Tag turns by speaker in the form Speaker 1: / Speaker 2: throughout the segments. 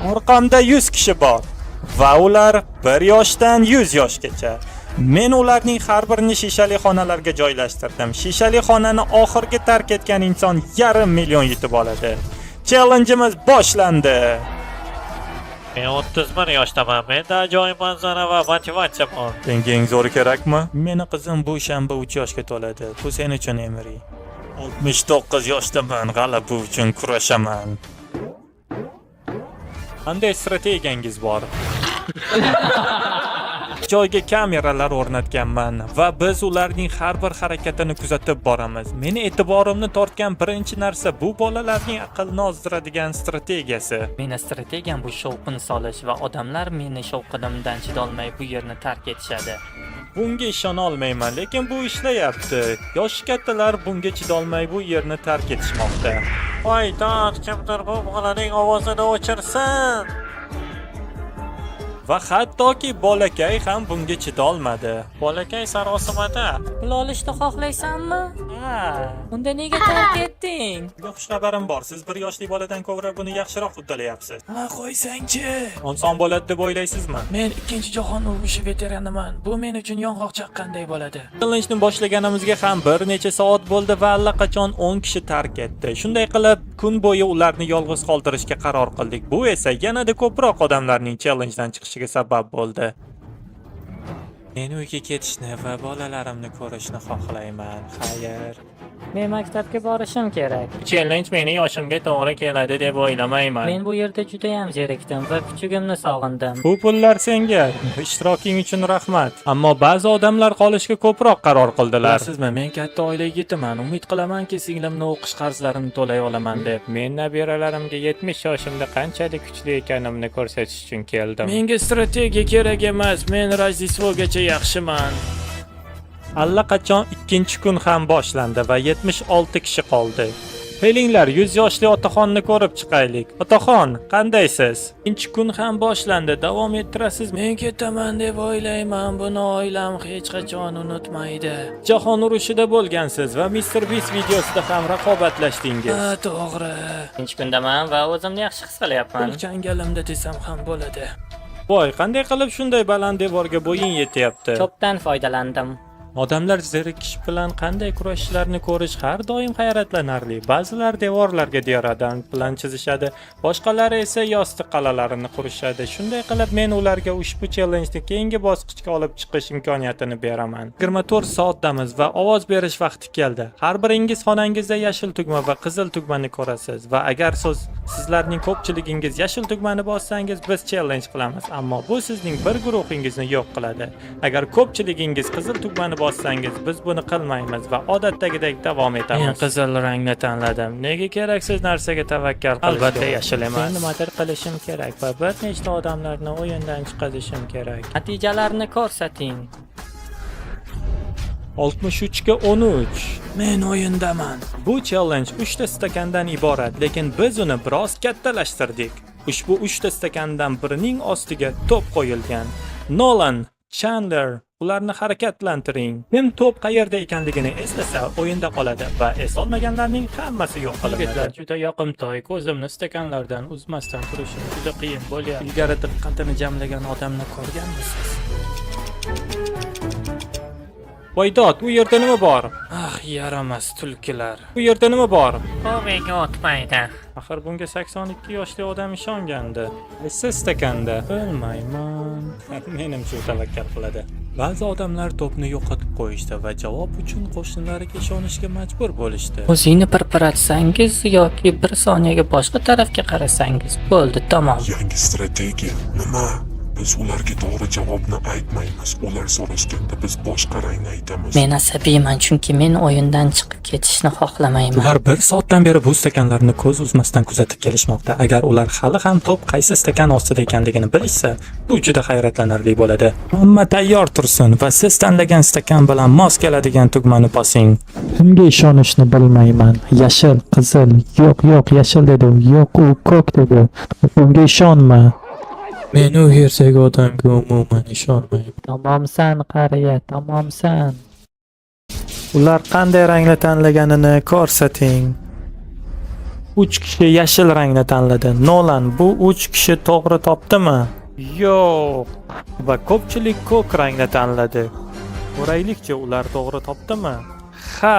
Speaker 1: Orqamda 100 kishi bor va ular 1 yoshdan 100 yoshgacha. Men ularning har birini shishali xonalarga joylashtirdim. Shishali xonani oxirgi tark etgan inson 1,5 million yutib oladi. Challenge'imiz boshlandi.
Speaker 2: Men 31 yoshdaman. Menda ajoyib manzara va motivatsiya bor.
Speaker 1: Senga eng zo'ri kerakmi? Meni qizim bu shanba 3 yoshga to'ladi. Bu sen uchun Emri. 69 yoshdaman. G'alaba uchun kurashaman. Qanday strategiyangiz bor? Joyga kameralar o'rnatganman va biz ularning har bir harakatini kuzatib boramiz. Meni e'tiborimni tortgan birinchi narsa bu bolalarning aqlni ozdiradigan strategiyasi.
Speaker 3: Meni strategiyam bu shovqin solish va odamlar meni shovqinimdan chidolmay bu yerni tark etishadi.
Speaker 1: Bunga ishona olmayman, lekin bu ishlayapti. Yosh kattalar bunga chidolmay bu yerni tark etishmoqda.
Speaker 2: Voy, dod, kimdir bu bolaning ovozini o'chirsin.
Speaker 1: Va hattoki bolakay ham bunga chidolmadi.
Speaker 2: Bolakay sarosimada.
Speaker 3: Pul olishni xohlaysanmi? Ha, unda nega tark etding?
Speaker 1: Bunga xushxabarim bor. Siz 1 yoshli boladan ko'ra buni yaxshiroq uddalayapsiz.
Speaker 4: Ha, qo'ysang-chi.
Speaker 1: Oson bo'ladi deb o'ylaysizmi?
Speaker 4: Men ikkinchi jahon urushi veteraniman. Bu men uchun yong'oq chaqqanday bo'ladi.
Speaker 1: Challenge-ni boshlaganimizga ham bir necha soat bo'ldi va allaqachon 10 kishi tark etdi. Shunday qilib, kun bo'yi ularni yolg'iz qoldirishga qaror qildik. Bu esa yanada ko'proq odamlarning challenge-dan chiqishiga sabab bo'ldi. Men uyga ketishni va bolalarimni ko'rishni xohlayman. Xayr.
Speaker 3: Men maktabga borishim kerak.
Speaker 2: Challenge meni yoshimga to'g'ri keladi deb o'ylamayman.
Speaker 3: Men bu yerda juda ham zerikdim va kuchugimni sog'indim.
Speaker 1: Bu pullar senga. Ishtiroking uchun rahmat. Ammo ba'zi odamlar qolishga ko'proq qaror qildilar.
Speaker 4: Bilasizmi, men katta oila yigitiman. Umid qilamanki, singlimni o'qish qarzlarini to'lay olaman deb.
Speaker 2: Men nabiralarimga 70 yoshimda qanchalik kuchli ekanimni ko'rsatish uchun keldim.
Speaker 4: Menga strategiya kerak emas. Men Rojdestvogacha yaxshiman.
Speaker 1: Allaqachon ikkinchi kun ham boshlandi va 76 kishi qoldi. Kelinglar, 100 yoshli otaxonni ko'rib chiqaylik. Otaxon, qandaysiz?
Speaker 4: Ikkinchi kun ham boshlandi. Davom ettirasizmi? Men ketaman deb o'ylayman. Buni oilam hech qachon unutmaydi.
Speaker 1: Jahon urushida bo'lgansiz va Mr. Beast videosida ham raqobatlashdingiz.
Speaker 4: Ha, to'g'ri.
Speaker 3: Ikkinchi kundaman va o'zimni yaxshi his qilyapman.
Speaker 4: Pul changalimda desam ham bo'ladi.
Speaker 1: Voy, qanday qilib shunday baland devorga bo'ying yetyapti?
Speaker 3: Cho'pdan foydalandim.
Speaker 1: Odamlar zerikish bilan qanday kurashishlarini ko'rish har doim hayratlanarli. Ba'zilar devorlarga dioradan bilan chizishadi, boshqalari esa yostiq qalalarini qurishadi. Shunday qilib men ularga ushbu challenge-ni keyingi bosqichga olib chiqish imkoniyatini beraman. 24 soatdamiz va ovoz berish vaqti keldi. Har biringiz xonangizda yashil tugma va qizil tugmani ko'rasiz va agar sizlarning ko'pchiligingiz yashil tugmani bossangiz biz challenge qilamiz, ammo bu sizning bir guruhingizni yo'q qiladi. Agar ko'pchiligingiz qizil tugmani bossangiz biz buni qilmaymiz va odatdagidek davom etamiz.
Speaker 4: Men qizil rangni tanladim. Nega keraksiz narsaga tavakkal qilish?
Speaker 1: Albatta yashil emas.
Speaker 4: Men nimadir qilishim kerak va bir nechta odamlarni o'yindan chiqarishim kerak.
Speaker 3: Natijalarni ko'rsating.
Speaker 1: 63 ga 13.
Speaker 4: Men o'yindaman.
Speaker 1: Bu challenge 3 ta stakandan iborat, lekin biz uni biroz kattalashtirdik. Ushbu 3 ta stakandan birining ostiga to'p qo'yilgan. Nolan, Chandler, ularni harakatlantiring. Kim to'p qayerda ekanligini eslasa, o'yinda qoladi va eslolmaganlarning hammasi yo'q qilinadi.
Speaker 4: Yigitlar juda yoqimtoy. Ko'zimni stakanlardan uzmasdan turishim juda qiyin bo'lyapti.
Speaker 1: Ilgari diqqatini jamlagan odamni ko'rganmisiz? Voydod, u yerda nima bor?
Speaker 4: Ah, yaramas tulkilar.
Speaker 1: Bu yerda nima bor?
Speaker 2: Bu menga o'tmaydi.
Speaker 1: Axir bunga 82 yoshli odam ishongandi. Siz stakanda. Bilmayman. Menimcha u tavakkal qiladi. Ba'zi odamlar to'pni yo'qotib qo'yishdi va javob uchun qo'shnilariga ishonishga majbur bo'lishdi.
Speaker 3: O'zingni pirpiratsangiz yoki bir soniyaga boshqa tarafga qarasangiz bo'ldi, tamom.
Speaker 5: Yangi strategiya nima? Biz ularga to'g'ri javobni aytmaymiz. Ular so'rashganda biz boshqa rangni aytamiz.
Speaker 3: Men asabiyman chunki men o'yindan chiqib ketishni xohlamayman.
Speaker 1: Ular 1 soatdan beri bu stakanlarni ko'z uzmasdan kuzatib kelishmoqda. Agar ular hali ham to'p qaysi stakan ostida ekanligini bilishsa, bu juda hayratlanarli bo'ladi. Hamma tayyor tursin va siz tanlagan stakan bilan mos keladigan tugmani bosing.
Speaker 6: Kimga ishonishni bilmayman. Yashil, qizil, yo'q, yashil dedi. Yo'q, u ko'k dedi. Unga ishonma.
Speaker 4: Men u yerdagi odamga umuman ishonmayman.
Speaker 6: Tamomsan, qariya, tamomsan.
Speaker 1: Ular qanday rangni tanlaganini ko'rsating. 3 kishi yashil rangni tanladi. Nolan bu 3 kishi to'g'ri topdimi? Yo'q. Va ko'pchilik ko'k rangni tanladi. Ko'raylikchi, ular to'g'ri topdimi? Ha.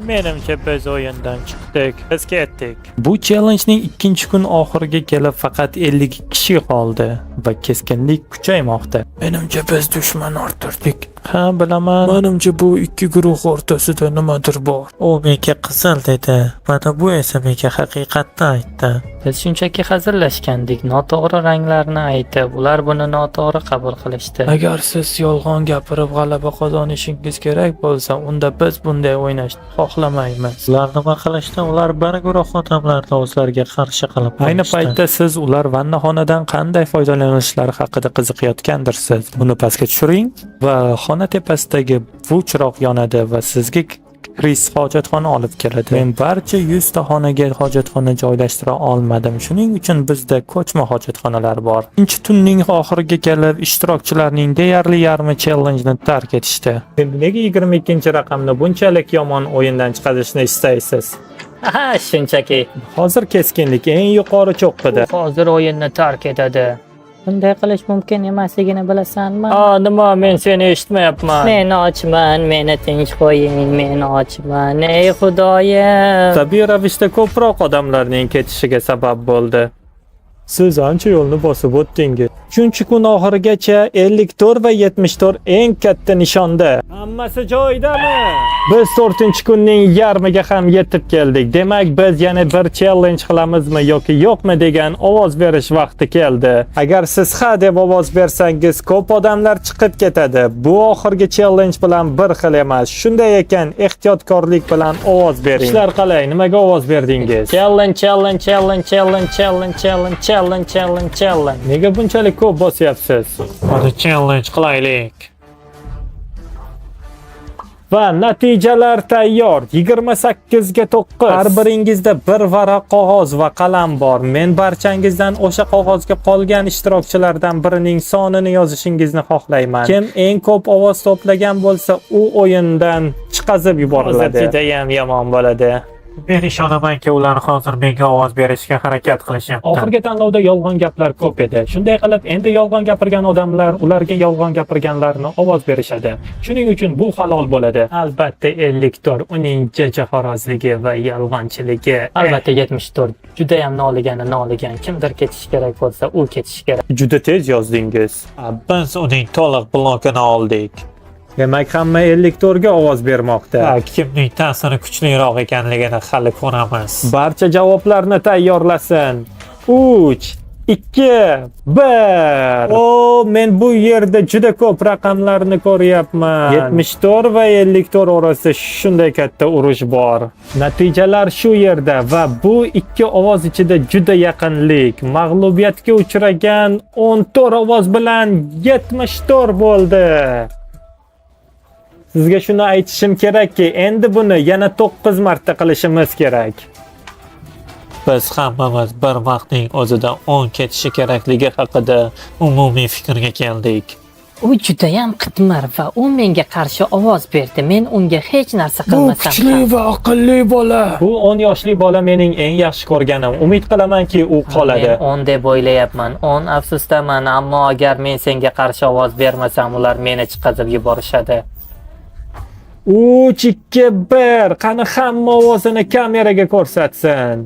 Speaker 1: Menimcha biz o'yindan chiqdik. Biz ketdik. Bu challengening ikkinchi kun oxiriga kelib faqat 52 kishi qoldi va keskinlik kuchaymoqda. Menimcha biz dushman orttirdik. Ha, bilaman. Menimcha bu ikki guruh o'rtasida nimadir bor. U menga qizil dedi. Mana bu esa menga haqiqatni aytdi.
Speaker 3: Biz shunchaki hazillashgandik, noto'g'ri ranglarni aytib, ular buni noto'g'ri qabul qilishdi.
Speaker 4: Agar siz yolg'on gapirib g'alaba qozonishingiz kerak bo'lsa, unda biz bunday o'ynashni xohlamaymiz.
Speaker 1: Ular nima qilishdi? Ular bir guruh odamlarni o'zlariga qarshi qilib qo'yishdi. Ayni paytda siz ular vannaxonadan qanday foydalanishlari haqida qiziqayotgandirsiz. Buni pastga tushiring va xona tepasidagi bu chiroq yonadi va sizga Kris hojatxona olib keladi. Men barcha 100 ta xonaga hojatxona joylashtira olmadim. Shuning uchun bizda ko'chma hojatxonalar bor. Ikkinchi tunning oxiriga kelib ishtirokchilarning deyarli yarmi challenge-ni tark etishdi. Nega 22-raqamni bunchalik yomon o'yindan chiqarishni istaysiz?
Speaker 3: Aha, shunchaki.
Speaker 1: Hozir keskinlik eng yuqori cho'qqida.
Speaker 3: Hozir o'yinni tark etadi.
Speaker 7: Bunday qilish mumkin emasligini bilasanmi?
Speaker 3: Nima, men seni eshitmayapman.
Speaker 7: Men ochman, meni tinch qo'ying, men ochman. Ey Xudoyim.
Speaker 1: Tabiiy ravishda ko'proq odamlarning ketishiga sabab bo'ldi. Siz ancha yo'lni bosib o'tdingiz. 3-kun oxirigacha 54 va 74 eng katta nishonda. Hammasi joyidami? Biz 4-kunning yarmiga ham yetib keldik. Demak, biz yana bir challenge qilamizmi yoki yo'qmi degan ovoz berish vaqti keldi. Agar siz ha deb ovoz bersangiz, ko'p odamlar chiqib ketadi. Bu oxirgi challenge bilan bir xil emas. Shunday ekan, ehtiyotkorlik bilan ovoz bering. Ishlar qalay? Nimaga ovoz berdingiz?
Speaker 3: Challenge.
Speaker 1: Nega bunchalik ko'p bosyapsiz?
Speaker 2: Hadi challenge qilaylik.
Speaker 1: Va natijalar tayyor. 28 ga 9. Har biringizda bir varaq qog'oz va qalam bor. Men barchangizdan o'sha qog'ozga qolgan ishtirokchilardan birining sonini yozishingizni xohlayman. Kim eng ko'p ovoz to'plagan bo'lsa, u o'yindan chiqazib yuboriladi. Juda ham yomon bo'ladi.
Speaker 2: Men ishonamanki, ular hozir menga ovoz berishga harakat qilishyapti.
Speaker 1: Oxirgi tanlovda yolg'on gaplar ko'p edi. Shunday qilib, endi yolg'on gapirgan odamlar ularga yolg'on gapirganlarni ovoz berishadi. Shuning uchun bu halol bo'ladi. Albatta, 54 uning jajahorozligi va yolg'onchiligi.
Speaker 3: Albatta 74. Juda ham noligan. Kimdir ketishi kerak bo'lsa, u ketishi kerak.
Speaker 1: Juda tez yozdingiz.
Speaker 2: Biz uning to'liq blokini oldik.
Speaker 1: Demak, hamma 54 ga ovoz bermoqda.
Speaker 2: Kimning ta'siri kuchliroq ekanligini hali ko'ramiz.
Speaker 1: Barcha javoblarni tayyorlasin. 3, 2, 1. Men bu yerda juda ko'p raqamlarni ko'ryapman. 74 va 54 orasida shunday katta urush bor. Natijalar shu yerda va bu ikki ovoz ichida juda yaqinlik. Mag'lubiyatga uchragan 14 ovoz bilan 74 bo'ldi. Sizga shuni aytishim kerakki, endi buni yana 9 marta qilishimiz kerak.
Speaker 2: Biz hammamiz bir vaqtning o'zida 10 ketishi kerakligi haqida umumiy fikrga keldik.
Speaker 7: U juda ham qitmir va u menga qarshi ovoz berdi. Men unga hech narsa qilmasam ham.
Speaker 4: va aqlli bola.
Speaker 1: Bu 10 yoshli bola mening eng yaxshi ko'rganim. Umid qilamanki, u qoladi.
Speaker 3: Men 10 deb o'ylayapman. 10 afsusdaman, ammo agar men senga qarshi ovoz bermasam, ular meni chiqazib yuborishadi.
Speaker 1: 3, 2, 1. Qani hamma ovozini kameraga ko'rsatsin.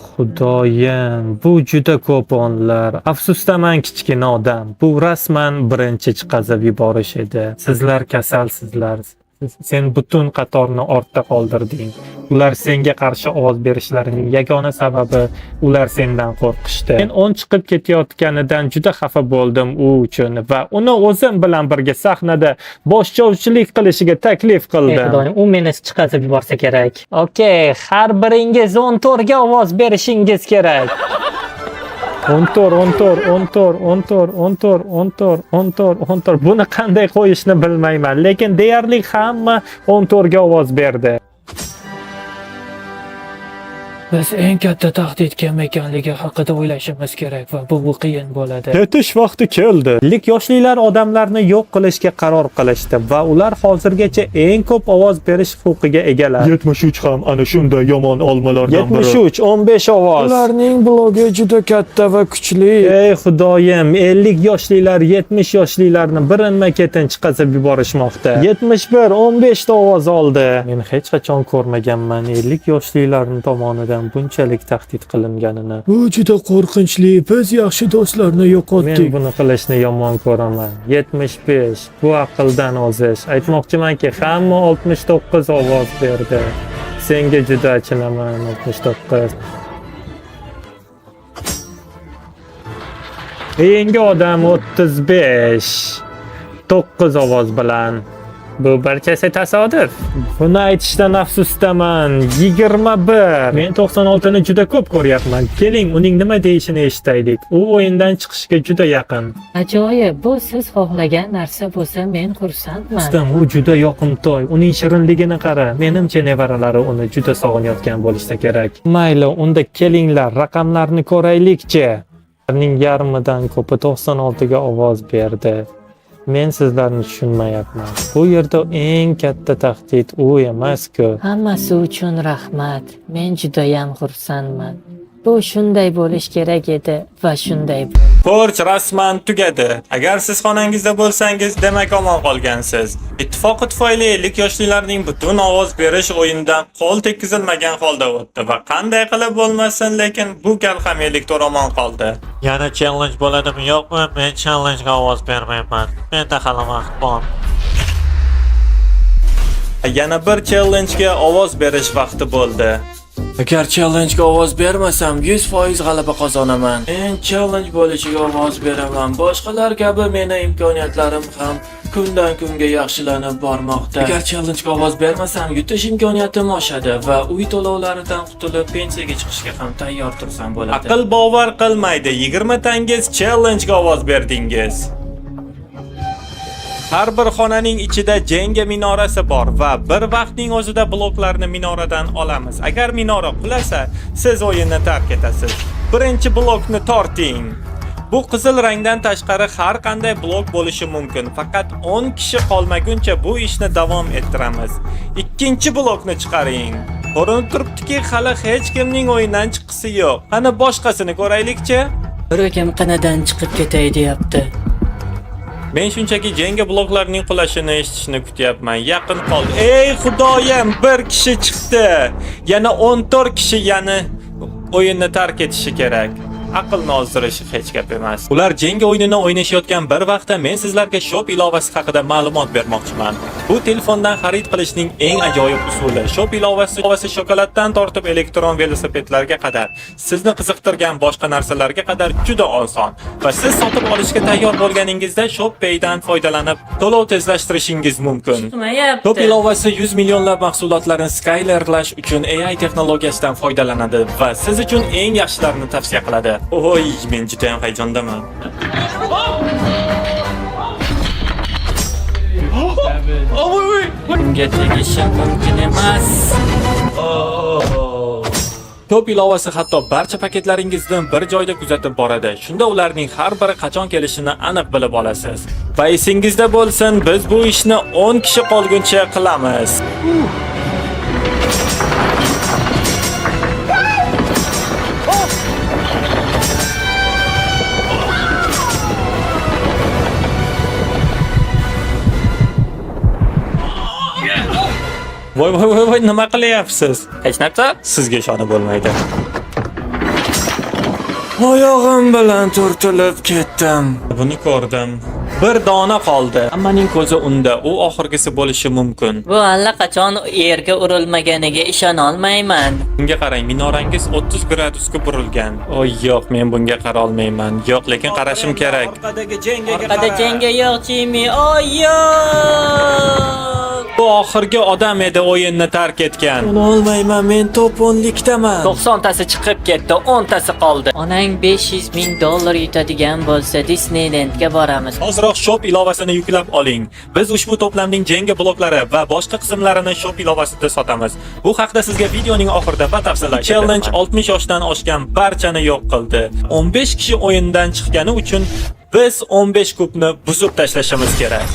Speaker 1: Xudoyim, bu juda ko'p onlar. Afsusdaman, kichkina odam. Bu rasman birinchi chiqazib yuborish edi. Sizlar kasalsizlar. Sen butun qatorni ortda qoldirding. Ular senga qarshi ovoz berishlarining yagona sababi ular sendan qo'rqishdi. Men 10 chiqib ketayotganidan juda xafa bo'ldim u uchun va uni o'zim bilan birga sahnada boshlovchilik qilishiga taklif qildim.
Speaker 3: U meni chiqazib yuborsa kerak. Okey, har biringiz 14 ga ovoz berishingiz kerak.
Speaker 1: 14. Buni qanday qo'yishni bilmayman, lekin deyarli hamma 14 ga ovoz berdi.
Speaker 4: Biz eng katta tahdid kim ekanligi haqida o'ylashimiz kerak va bu qiyin bo'ladi.
Speaker 1: Ketish vaqti keldi. 50 yoshlilar odamlarni yo'q qilishga qaror qilishdi va ular hozirgacha eng ko'p ovoz berish huquqiga egalar.
Speaker 8: 73 ham ana shunday yomon olmalardan biri.
Speaker 1: 73, 15 ovoz.
Speaker 4: Ularning blogi juda katta va kuchli.
Speaker 1: Ey xudoyim, 50 yoshlilar 70 yoshlilarni birinma-ketin chiqazib yuborishmoqda. 71, 15 ta ovoz oldi. Men hech qachon ko'rmaganman 50 yoshlilarning tomonidan bunchalik tahdid qilinganini.
Speaker 4: Bu juda qo'rqinchli. Biz yaxshi do'stlarni
Speaker 1: Men
Speaker 4: yo'qotdik.
Speaker 1: buni qilishni yomon ko'raman. 75, bu aqldan ozish. Aytmoqchimanki, hamma 69 ovoz berdi. Senga juda achinaman 69. Keyingi odam 35. 9 ovoz bilan. Bu barchasi tasodif. Buni aytishdan afsusdaman. 21. Men 96 ni juda ko'p ko'ryapman. Keling, uning nima deyishini eshitaylik. U o'yindan chiqishga juda yaqin.
Speaker 7: Ajoyib, bu siz xohlagan narsa bo'lsa men xursandman.
Speaker 1: Ustam, u juda yoqimtoy. Uning shirinligini qara. Menimcha nevaralari uni juda sog'inayotgan bo'lsa kerak. Mayli, unda kelinglar, raqamlarni ko'raylik-chi. Ularning yarmidan ko'pi 96 ga ovoz berdi. Men sizlarni tushunmayapman. Bu yerda eng katta tahdid u emas-ku.
Speaker 7: Hammasi uchun rahmat. Men judayam xursandman. Bu shunday bo'lish kerak edi va shunday bo'ldi.
Speaker 1: Forj rasman tugadi. Agar siz xonangizda bo'lsangiz, demak omon qolgansiz. Ittifoqi tufayli 50 yoshlilarning butun ovoz berish o'yindan qo'l tekkizilmagan holda o'tdi va qanday qilib bo'lmasin, lekin bu gal ham 54 omon qoldi.
Speaker 2: Yana challenge bo'ladimi yo'qmi? Men challenge-ga ovoz bermayman. Menda hali vaqt bor.
Speaker 1: Yana bir challenge-ga ovoz berish vaqti bo'ldi.
Speaker 4: Agar challenge-ga ovoz bermasam 100% g'alaba qozonaman. Men challenge bo'lishiga ovoz beraman. Boshqalar kabi meni imkoniyatlarim ham kundan kunga yaxshilanib bormoqda. Agar challenge-ga ovoz bermasam, yutish imkoniyatim oshadi va uy to'lovlaridan qutulib pensiyaga chiqishga ham tayyor tursam bo'ladi.
Speaker 1: Aql bovar qilmaydi. 20 tangiz challenge-ga ovoz berdingiz. Har bir xonaning ichida jenga minorasi bor va bir vaqtning o'zida bloklarni minoradan olamiz. Agar minora qulasa, siz o'yinni tark etasiz. Birinchi blokni torting. Bu qizil rangdan tashqari har qanday blok bo'lishi mumkin. Faqat 10 kishi qolmaguncha bu ishni davom ettiramiz. Ikkinchi blokni chiqaring. Ko'rinib turibdiki, hali hech kimning o'yindan chiqisi yo'q. Ana boshqasini ko'raylik-chi.
Speaker 7: Bir kim qinidan chiqib ketay deyapti.
Speaker 1: Men shunchaki jenga bloklarning qulashini eshitishni kutyapman. Yaqin qol. Ey xudoyim, bir kishi chiqdi. Yana 14 kishi o'yinni tark etishi kerak. Aqlni ozdirishi hech gap emas. Ular jenga o'yinini o'ynashayotgan bir vaqtda men sizlarga Shop ilovasi haqida ma'lumot bermoqchiman. Bu telefondan xarid qilishning eng ajoyib usuli. Shop ilovasi shokoladdan tortib elektron velosipedlarga qadar, sizni qiziqtirgan boshqa narsalarga qadar juda oson. Va siz sotib olishga tayyor bo'lganingizda Shop Pay'dan foydalanib to'lov tezlashtirishingiz mumkin. Shop ilovasi 100 millionlab mahsulotlarni scalerlash uchun AI texnologiyasidan foydalanadi va siz uchun eng yaxshilarini tavsiya qiladi. Oy, men juda ham hayajondaman.
Speaker 4: Bunga tegishim mumkin emas.
Speaker 1: Shop ilovasi hatto barcha paketlaringizni bir joyda kuzatib boradi. Shunda ularning har biri qachon kelishini aniq bilib olasiz. Va esingizda bo'lsin, biz bu ishni 10 kishi qolguncha qilamiz. Voy, nima qilyapsiz?
Speaker 3: Hech narsa?
Speaker 1: Sizga ishonib bo'lmaydi. Oyog'im bilan turtilib ketdim. Buni ko'rdim. Bir dona qoldi. Hammaning ko'zi unda. U oxirgisi bo'lishi mumkin.
Speaker 7: Bu allaqachon yerga urilmaganiga ishona olmayman.
Speaker 1: Bunga qarang, minorangiz 30 gradusga burilgan. Oy, yo'q, men bunga qara olmayman. Yo'q, lekin qarashim kerak.
Speaker 7: Orqada jenga yo'q, Jimmy. Oy, yo'q!
Speaker 1: Bu oxirgi odam edi o'yinni tark etgan.
Speaker 4: Uni olmayman, men top 10likdaman.
Speaker 3: 90 tasi chiqib ketdi, 10 tasi qoldi.
Speaker 7: Onang 500 ming dollar yutadigan bo'lsa Disneylandga boramiz.
Speaker 1: Hoziroq shop ilovasini yuklab oling. Biz ushbu to'plamning jengi bloklari va boshqa qismlarini shop ilovasida sotamiz. Bu haqda sizga videoning oxirida batafsil aytib beraman. Challenge 60 yoshdan oshgan barchani yo'q qildi. 15 kishi o'yindan chiqqani uchun biz 15 kubni buzib tashlashimiz kerak.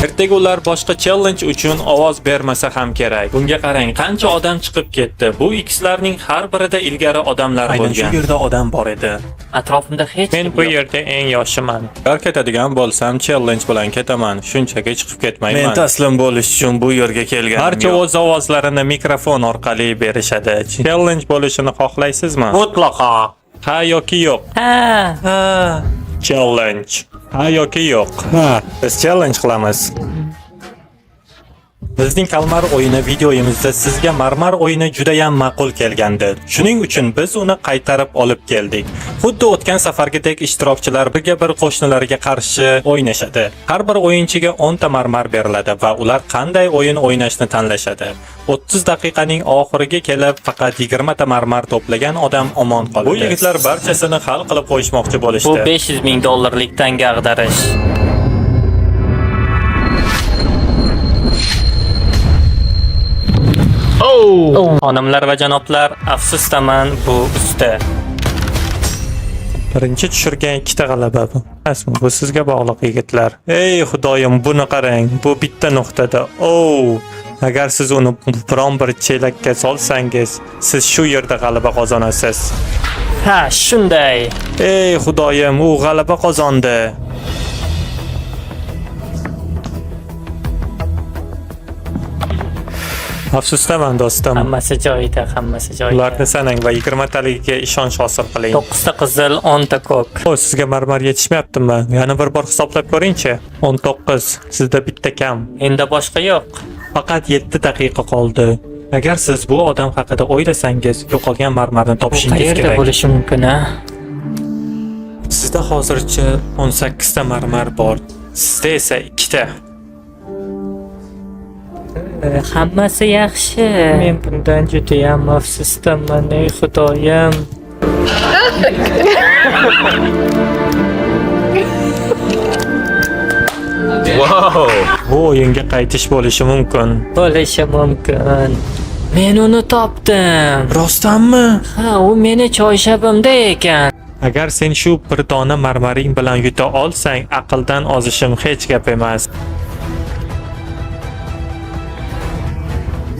Speaker 1: Ertaga ular boshqa challenge uchun ovoz bermasa ham kerak. Bunga qarang, qancha odam chiqib ketdi. Bu X'larning har birida ilgari odamlar bo'lgan. Aynan shu yerda odam bor edi.
Speaker 3: Atrofimda hech
Speaker 1: Men bu yerda eng yoshiman. Agar ketadigan bo'lsam, challenge bilan ketaman. Shunchaki chiqib ketmayman. Men taslim bo'lish uchun bu yerga kelganim. Barcha o'z ovozlarini mikrofon orqali berishadi. Challenge bo'lishini xohlaysizmi?
Speaker 2: Mutlaqo.
Speaker 1: Ha yoki yo'q?
Speaker 7: Ha,
Speaker 1: Challenge. Ha yoki yo'q? Ha. Biz challenge qilamiz. Bizning Kalmar o'yini videoyimizda sizga marmar o'yini juda ham ma'qul kelgandi. Shuning uchun biz uni qaytarib olib keldik. Xuddi o'tgan safargidek ishtirokchilar birga bir qo'shnilariga qarshi o'ynashadi. Har bir o'yinchiga 10 ta marmar beriladi va ular qanday o'yin o'ynashni tanlashadi. 30 daqiqaning oxiriga kelib faqat 20 ta marmar to'plagan odam omon qoldi. Bu yigitlar barchasini hal qilib qo'yishmoqchi bo'lishdi.
Speaker 3: Bu 500 ming dollarlik tanga ag'darish. Xonimlar va janoblar, afsusdaman, bu usta.
Speaker 1: Birinchi tushirgan ikkita g'alaba bu. Asmi, bu sizga bog'liq yigitlar. Ey xudoyim, buni qarang. Bu bitta nuqtada. Agar siz uni biron bir chelakka solsangiz, siz shu yerda g'alaba qozonasiz.
Speaker 3: Ha, shunday.
Speaker 1: Ey xudoyim, u g'alaba qozondi. Afsusdaman do'stim.
Speaker 3: Hammasi joyida, hammasi joyida.
Speaker 1: Ularni sanang va 20 taligiga ishonch hosil qiling.
Speaker 3: 9 ta qizil, 10 ta ko'k.
Speaker 1: Sizga marmar yetishmayaptimi? Yana bir bor hisoblab ko'ring-chi. 19, sizda bitta kam.
Speaker 3: Endi boshqa yo'q.
Speaker 1: Faqat 7 daqiqa qoldi. Agar siz bu odam haqida o'ylasangiz, yo'qolgan marmarni topishingiz kerak.
Speaker 3: Qayerda bo'lishi mumkin, ha?
Speaker 1: Sizda hozircha 18 ta marmar bor. Sizda esa 2 ta.
Speaker 7: hammasi yaxshi.
Speaker 3: Men bundan juda ham afsusdaman, ey xudoyim.
Speaker 1: Bu o'yinga qaytish bo'lishi mumkin.
Speaker 3: Bo'lishi mumkin. Men uni topdim.
Speaker 1: Rostdanmi?
Speaker 3: Ha, u meni choyshabimda ekan.
Speaker 1: Agar sen shu bir dona marmaring bilan yuta olsang, aqldan ozishim hech gap emas.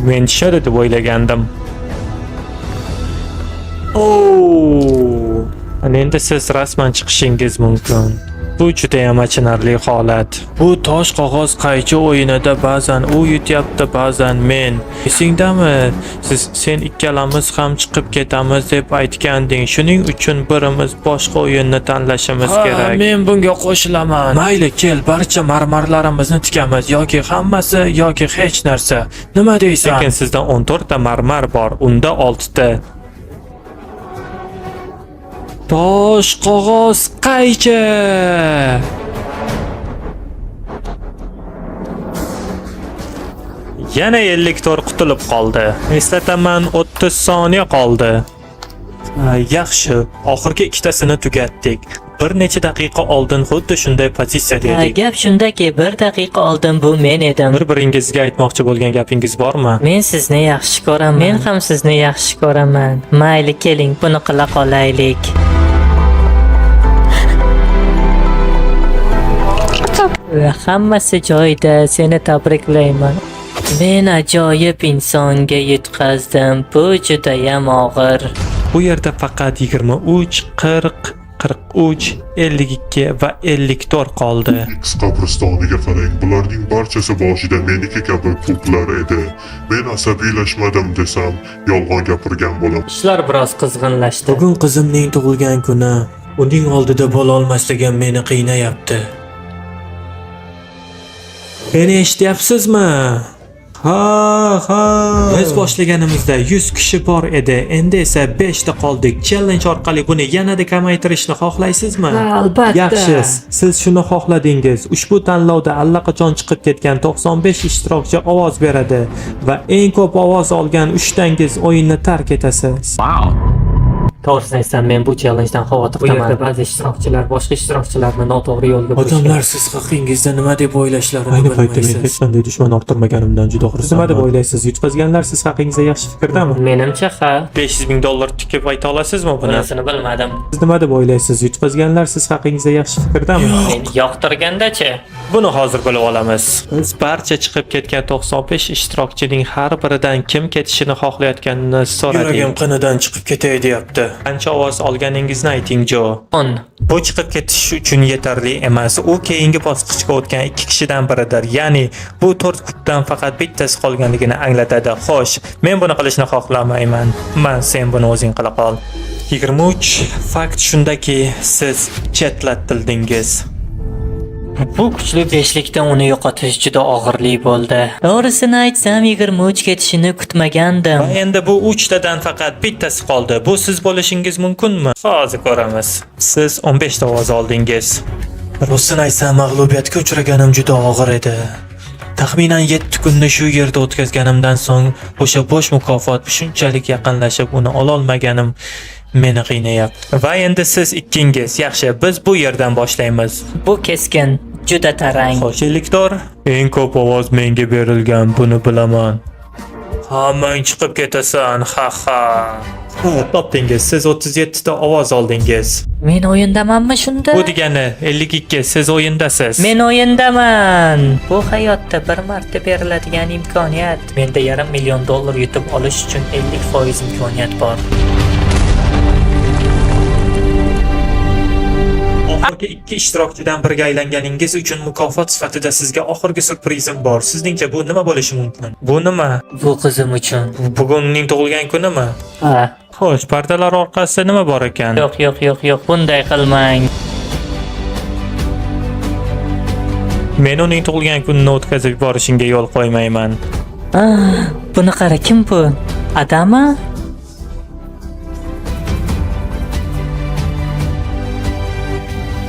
Speaker 1: Men tushadi deb o'ylagandim. Endi siz rasman chiqishingiz mumkin. Bu juda ham achinarli holat. Bu tosh qog'oz qaychi o'yinida ba'zan u yutyapti, ba'zan men. Esingdami? Sen ikkalamiz ham chiqib ketamiz deb aytganding. Shuning uchun birimiz boshqa o'yinni tanlashimiz kerak. Men bunga qo'shilaman. Mayli, kel, barcha marmarlarimizni tikamiz yoki hammasi yoki hech narsa. Nima deysan? Lekin sizda 14 ta marmar bor, unda 6 ta. Tosh qog'oz qaychi. Yana 54 qutulib qoldi. Eslataman, 30 soniya qoldi. Yaxshi, oxirgi ikkitasini tugatdik. Bir necha daqiqa oldin xuddi shunday pozitsiyada edik.
Speaker 7: Gap shundaki, 1 daqiqa oldin bu men edim.
Speaker 1: Bir-biringizga aytmoqchi bo'lgan gapingiz bormi?
Speaker 7: Men sizni yaxshi ko'raman. Men ham sizni yaxshi ko'raman. Mayli, keling, buni qila qolaylik. Hammasi joyida, seni tabriklayman. Men ajoyib insonga yutqazdim. Bu juda ham og'ir.
Speaker 1: Bu yerda faqat 23, 40, 43, 52 va 54 qoldi.
Speaker 5: X qabristoniga qarang, bularning barchasi boshida meniki kabi ko'plar edi. Men asabiylashmadim desam, yolg'on gapirgan bo'laman.
Speaker 3: Ishlar biroz qizg'inlashdi.
Speaker 4: Bugun qizimning tug'ilgan kuni. Uning oldida bo'la olmasligim meni qiynayapti. Meni eshityapsizmi?
Speaker 1: Biz boshlaganimizda 100 kishi bor edi, endi esa 5 ta qoldik. Challenge orqali buni yanada kamaytirishni xohlaysizmi?
Speaker 7: Albatta.
Speaker 1: Yaxshi, siz shuni xohladingiz. Ushbu tanlovda allaqachon chiqib ketgan 95 ishtirokchi ovoz beradi va eng ko'p ovoz olgan 3 tangiz o'yinni tark etasiz.
Speaker 3: To'g'risini aytsam, men bu challengedan xavotirdaman. Bu yerda ba'zi ishtirokchilar boshqa ishtirokchilarni noto'g'ri yo'lga
Speaker 4: Odamlar siz haqingizda nima deb o'ylashlarini
Speaker 1: Ayni paytda men hech
Speaker 4: bilmaysiz.
Speaker 1: qanday dushman orttirmaganimdan juda xursandman. Nima deb o'ylaysiz? Yutqazganlar siz haqingizda yaxshi fikrdami?
Speaker 3: Menimcha ha.
Speaker 1: 500 ming dollar tikib ayta olasizmi buni?
Speaker 3: Bunisini bilmadim.
Speaker 1: Siz nima deb o'ylaysiz? Yutqazganlar siz haqingizda yaxshi fikrdami?
Speaker 3: Meni yoqtirganda-chi?
Speaker 1: Buni hozir bilib olamiz. Biz barcha chiqib ketgan 95 ishtirokchining har biridan kim ketishini xohlayotganini so'radik.
Speaker 4: Yuragim qinidan chiqib ketay deyapti.
Speaker 1: Qancha ovoz olganingizni ayting, Jo.
Speaker 3: 10.
Speaker 1: Bu chiqib ketish uchun yetarli emas. U keyingi bosqichga o'tgan 2 kishidan biridir. Ya'ni bu 4 grupdan faqat bittasi qolganligini anglatadi. Xo'sh, men buni qilishni xohlamayman. Sen buni o'zing qila qol. 23 fakt shundaki, siz chetlatildingiz.
Speaker 3: Bu kuchli beshlikda uni yo'qotish juda og'irli bo'ldi. To'g'risini aytsam, 23 ketishini kutmagandim.
Speaker 1: Va endi bu 3 tadan faqat bittasi qoldi. Bu siz bo'lishingiz mumkinmi? Hozir ko'ramiz. Siz 15 ta ovoz oldingiz.
Speaker 4: Rostini aytsam, mag'lubiyatga uchraganim juda og'ir edi. Taxminan 7 kunni shu yerda o'tkazganimdan so'ng o'sha bosh mukofot shunchalik yaqinlashib uni ololmaganim meni qiynayapti. Va endi siz ikkingiz. Yaxshi, biz bu yerdan boshlaymiz.
Speaker 3: Bu keskin, juda tarang.
Speaker 1: Xo'shilikdor, eng ko'p ovoz menga berilgan, buni bilaman. Hammang chiqib ketasan, ha. Topdingiz, siz 37 ta ovoz oldingiz.
Speaker 3: Men o'yindamanmi shunda?
Speaker 1: Bu degani 52, siz o'yindasiz.
Speaker 3: Men o'yindaman. Bu hayotda bir marta beriladigan imkoniyat. Menda $500,000 yutib olish uchun 50% imkoniyat bor.
Speaker 1: Oxirgi 2 ishtirokchidan biriga aylanganingiz uchun mukofot sifatida sizga oxirgi surprizim bor. Sizningcha bu nima bo'lishi mumkin? Bu nima?
Speaker 3: Bu qizim uchun.
Speaker 1: Bugun uning tug'ilgan kunimi?
Speaker 3: Ha.
Speaker 1: Xo'sh, pardalar orqasida nima bor ekan?
Speaker 3: Yo'q, bunday qilmang.
Speaker 1: Men uning tug'ilgan kunini o'tkazib yuborishingga yo'l qo'ymayman.
Speaker 3: Buni qara, kim bu? Adama?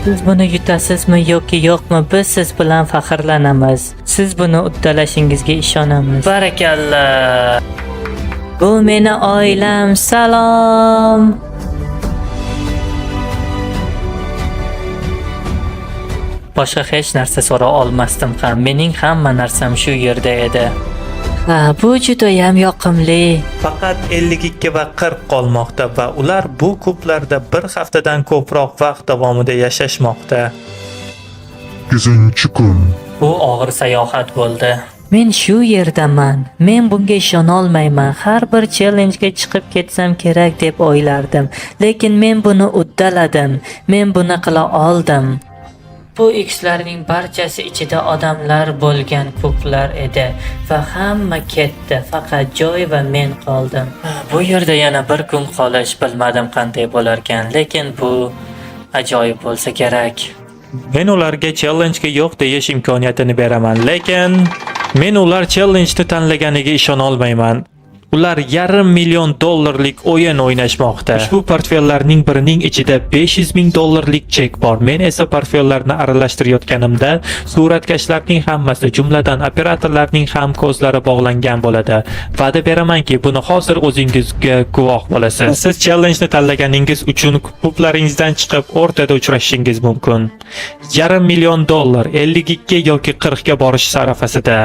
Speaker 3: Siz buni yutasizmi yoki yo'qmi? Biz siz bilan faxrlanamiz. Siz buni uddalashingizga ishonamiz. Barakalla. Bu meni oilam. Salom. Boshqa hech narsa so'ra olmasdim ham. Mening hamma narsam shu yerda edi. Ha, bu juda ham yoqimli.
Speaker 1: Faqat 52 va 40 qolmoqda va ular bu klublarda bir haftadan ko'proq vaqt davomida yashashmoqda.
Speaker 5: 8-kun.
Speaker 3: Bu og'ir sayohat bo'ldi. Men shu yerdaman. Men bunga ishona olmayman. Har bir challenge-ga chiqib ketsam kerak deb o'ylardim, lekin men buni uddaladim. Men buni qila oldim. Bu X'larning barchasi ichida odamlar bo'lgan ko'plar edi va hamma ketdi. Faqat Joy va men qoldim. Bu yerda yana bir kun qolish bilmadim qanday bo'lar ekan, lekin bu ajoyib bo'lsa kerak.
Speaker 1: Men ularga challenge-ga yo'q deyish imkoniyatini beraman, lekin men ular challenge-ni tanlaganiga ishona olmayman. Ular $500,000 o'yin o'ynashmoqda. Ushbu portfellarning birining ichida $500,000 chek bor. Men esa portfellarni aralashtirayotganimda suratkashlarning hammasi, jumladan operatorlarning ham ko'zlari bog'langan bo'ladi. Va'da beramanki, buni hozir o'zingizga guvoh bo'lasiz. Siz challenge-ni tanlaganingiz uchun klublaringizdan chiqib o'rtada uchrashishingiz mumkin. $500,000 52 yoki 40 ga borish sarafasida.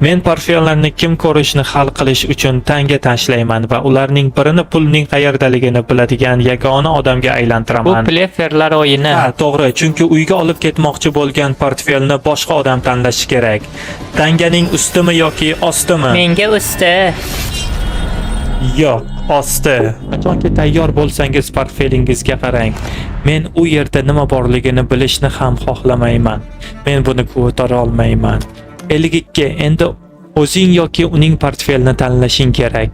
Speaker 1: Men portfellarni kim ko'rishni hal qilish uchun tanga tashlayman va ularning birini pulning qayerdaligini biladigan yagona odamga
Speaker 3: Bu
Speaker 1: aylantiraman.
Speaker 3: pleferlar o'yini.
Speaker 1: Ha, to'g'ri, chunki uyga olib ketmoqchi bo'lgan portfelni boshqa odam tanlashi kerak. Tanganing ustimi yoki ostimi?
Speaker 3: Menga usti.
Speaker 1: Yo'q, osti. Qachonki tayyor bo'lsangiz portfelingizga qarang. Men u yerda nima borligini bilishni ham xohlamayman. Men buni ko'tara olmayman. 52 endi o'zing yoki uning portfelini tanlashing kerak.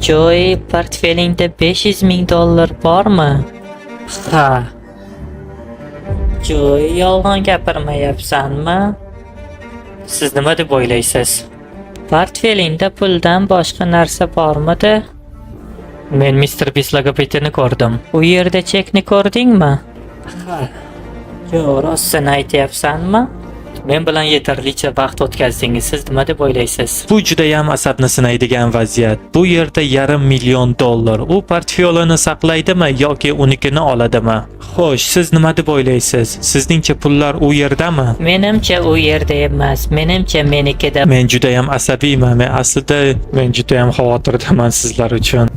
Speaker 3: Joy, portfelingda $500,000 bormi? Ha. Joy, yolg'on gapirmayapsanmi? Siz nima deb o'ylaysiz? Portfelingda puldan boshqa narsa bormidi? Men Mr. Beast logopedini ko'rdim. U yerda chekni ko'rdingmi? Ha. Yo'q, rostini aytyapsanmi? Men bilan yetarlicha vaqt o'tkazdingiz. Siz nima deb o'ylaysiz?
Speaker 1: Bu judayam asabni sinaydigan vaziyat. Bu yerda $500,000. U portfelini saqlaydimi yoki unikini oladimi? Xo'sh, siz nima deb o'ylaysiz? Sizningcha pullar u yerdami?
Speaker 3: Menimcha u yerda emas. Menimcha menikida.
Speaker 1: Men judayam asabiyman. Men judayam xavotirdaman sizlar uchun.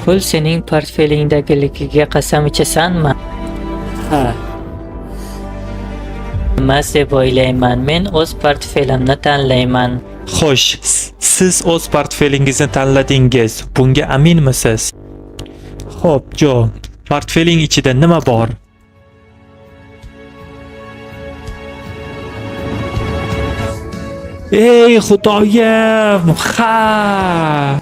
Speaker 3: Pul sening portfelingdagiligiga qasam ichasanmi? Ha. Emas deb o'ylayman. Men o'z portfelimni tanlayman.
Speaker 1: Xo'sh, siz o'z portfelingizni tanladingiz. Bunga aminmisiz? Xo'p, Jo, portfeling ichida nima bor? Ey Xudoyim! Ha!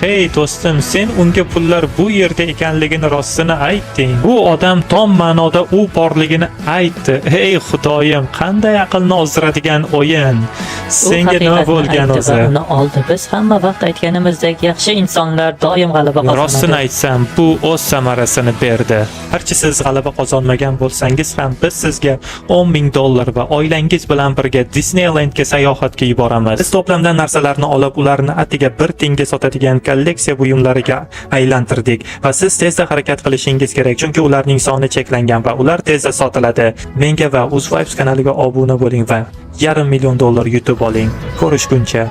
Speaker 1: Hey do'stim, sen unga pullar bu yerda ekanligini rostini aytding. Bu odam tom ma'noda u borligini aytdi. Hey Xudoyim, qanday aqlni ozdiradigan o'yin. Senga nima bo'lgan o'zi?
Speaker 3: Uni oldi. Biz hamma vaqt aytganimizdek yaxshi insonlar doim g'alaba qozonadi.
Speaker 1: Rostini aytsam, bu o'z samarasini berdi. Garchi siz g'alaba qozonmagan bo'lsangiz ham biz sizga $10,000 va oilangiz bilan birga Disneylandga sayohatga yuboramiz. Biz to'plamdan narsalarni olib, ularni atiga 1 tiyinga sotadigan kolleksiya buyumlariga aylantirdik va siz tezda harakat qilishingiz kerak, chunki ularning soni cheklangan va ular tezda sotiladi. Menga va UzVibes kanaliga obuna bo'ling va $500,000 yutib oling. Ko'rishguncha.